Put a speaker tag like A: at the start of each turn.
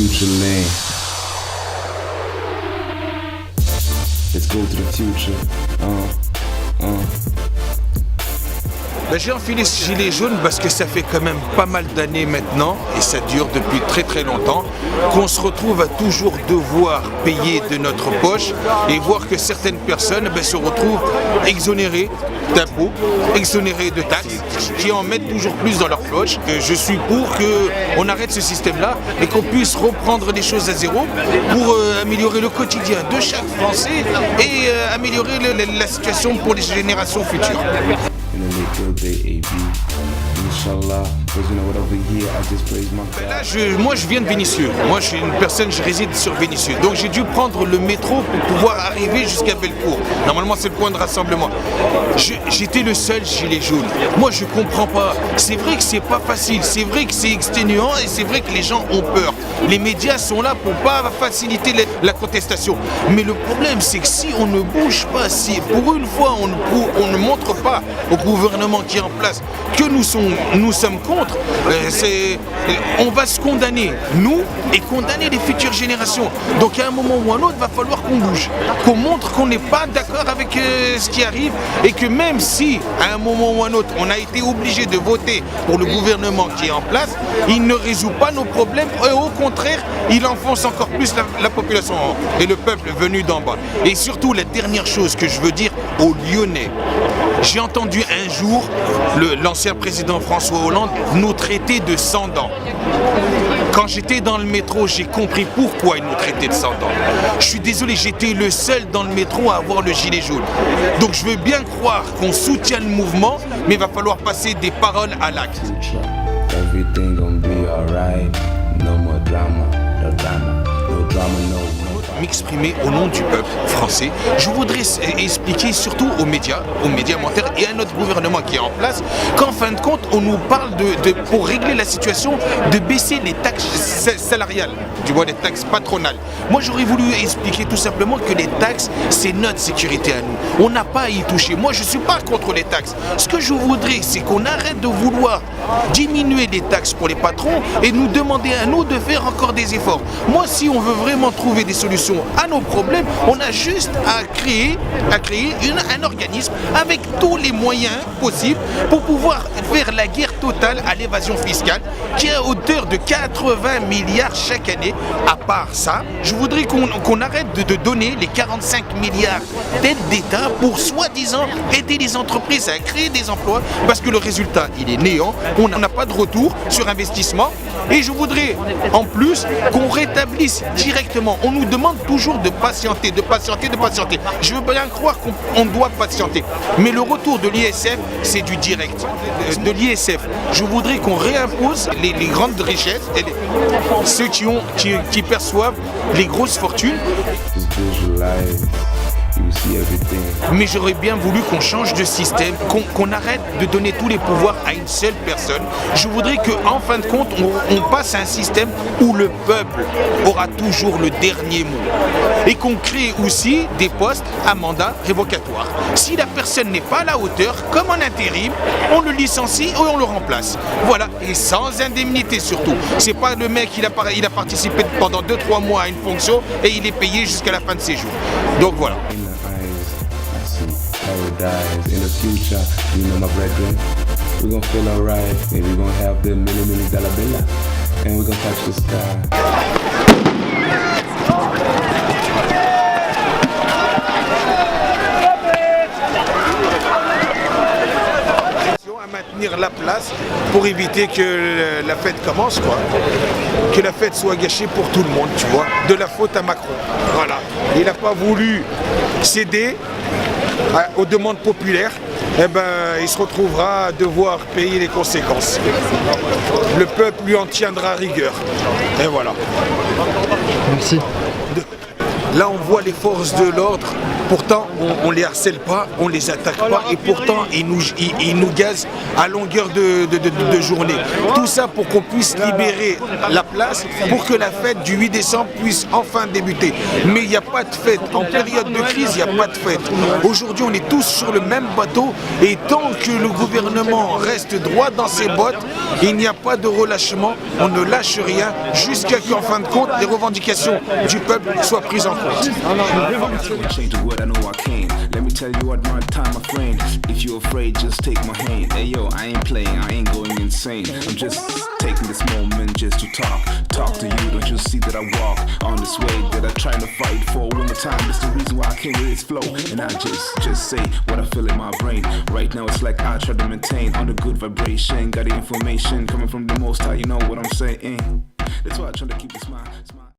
A: future lane. Let's go to the future.
B: Ben, j'ai enfilé ce gilet jaune parce que ça fait quand même pas mal d'années maintenant, et ça dure depuis très très longtemps, qu'on se retrouve à toujours devoir payer de notre poche et voir que certaines personnes se retrouvent exonérées d'impôts, exonérées de taxes, qui en mettent toujours plus dans leur poche. Je suis pour qu'on arrête ce système-là et qu'on puisse reprendre les choses à zéro pour améliorer le quotidien de chaque Français et améliorer la situation pour les générations futures. Là, moi je viens de Vénissieux. Moi je suis une personne, je réside sur Vénissieux. Donc j'ai dû prendre le métro pour pouvoir arriver jusqu'à Bellecour. Normalement c'est le point de rassemblement. J'étais le seul gilet jaune. Moi je comprends pas. C'est vrai que c'est pas facile, c'est vrai que c'est exténuant et c'est vrai que les gens ont peur. Les médias sont là pour pas faciliter la contestation. Mais le problème c'est que si on ne bouge pas, si pour une fois on ne montre pas au gouvernement qui est en place que nous sommes contre, on va se condamner, nous, et condamner les futures générations. Donc à un moment ou à un autre, il va falloir qu'on bouge, qu'on montre qu'on n'est pas d'accord avec ce qui arrive, et que même si à un moment ou à un autre, on a été obligé de voter pour le gouvernement qui est en place, il ne résout pas nos problèmes, et au contraire, il enfonce encore plus la population et le peuple venu d'en bas. Et surtout, la dernière chose que je veux dire aux Lyonnais, j'ai entendu un jour l'ancien président François Hollande nous traiter de sans-dents. Quand j'étais dans le métro, j'ai compris pourquoi il nous traitait de sans-dents. Je suis désolé, j'étais le seul dans le métro à avoir le gilet jaune. Donc je veux bien croire qu'on soutient le mouvement, mais il va falloir passer des paroles à l'acte. M'exprimer au nom du peuple français. Je voudrais expliquer surtout aux médias mondiaux et à notre gouvernement qui est en place qu'en fin de compte, on nous parle pour régler la situation, de baisser les taxes salariales, du moins les taxes patronales. Moi, j'aurais voulu expliquer tout simplement que les taxes, c'est notre sécurité à nous. On n'a pas à y toucher. Moi, je ne suis pas contre les taxes. Ce que je voudrais, c'est qu'on arrête de vouloir diminuer les taxes pour les patrons et nous demander à nous de faire encore des efforts. Moi, si on veut vraiment trouver des solutions à nos problèmes, on a juste à créer un organisme avec tous les moyens possibles pour pouvoir faire la guerre totale à l'évasion fiscale qui est à hauteur de 80 milliards chaque année. À part ça, je voudrais qu'on arrête de donner les 45 milliards d'aides d'État pour soi-disant aider les entreprises à créer des emplois, parce que le résultat, il est néant. On n'a pas de retour sur investissement. Et je voudrais en plus qu'on rétablisse directement. On nous demande toujours de patienter. Je veux bien croire qu'on doit patienter. Mais le retour de l'ISF, c'est du direct. De l'ISF, je voudrais qu'on réimpose les grandes richesses, et ceux qui perçoivent les grosses fortunes. Mais j'aurais bien voulu qu'on change de système, qu'on arrête de donner tous les pouvoirs à une seule personne. Je voudrais qu'en fin de compte, on passe à un système où le peuple aura toujours le dernier mot. Et qu'on crée aussi des postes à mandat révocatoire. Si la personne n'est pas à la hauteur, comme en intérim, on le licencie et on le remplace. Voilà, et sans indemnité surtout. C'est pas le mec, il a participé pendant 2-3 mois à une fonction et il est payé jusqu'à la fin de ses jours. Donc voilà.
A: Paradise in the future, you know my brethren, we're gonna feel alright, and we're gonna have the million dollar bill, and we're gonna touch the sky.
B: À maintenir la place pour éviter que la fête commence, quoi. Que la fête soit gâchée pour tout le monde, tu vois. De la faute à Macron. Voilà. Il n'a pas voulu céder aux demandes populaires. Eh ben, il se retrouvera à devoir payer les conséquences. Le peuple lui en tiendra rigueur. Et voilà.
C: Merci.
B: Là, on voit les forces de l'ordre. Pourtant, on les harcèle pas, on les attaque pas, et pourtant, ils nous gazent à longueur de journée. Tout ça pour qu'on puisse libérer la place, pour que la fête du 8 décembre puisse enfin débuter. Mais il n'y a pas de fête. En période de crise, il n'y a pas de fête. Aujourd'hui, on est tous sur le même bateau, et tant que le gouvernement reste droit dans ses bottes, Il n'y a pas de relâchement, on ne lâche rien jusqu'à qu'en fin de compte, les revendications du peuple soient prises en compte.
D: Let me tell you what my time, my friend. If you're afraid, just take my hand. Hey yo, I ain't playing, I ain't going insane. I'm just taking this moment just to talk to you. Don't you see that I walk on this way that I try to fight for? One more time, that's the reason why I came with this flow. And I just say what I feel in my brain. Right now it's like I try to maintain on a good vibration. Got the information coming from the Most High, you know what I'm saying? That's why I try to keep a smile.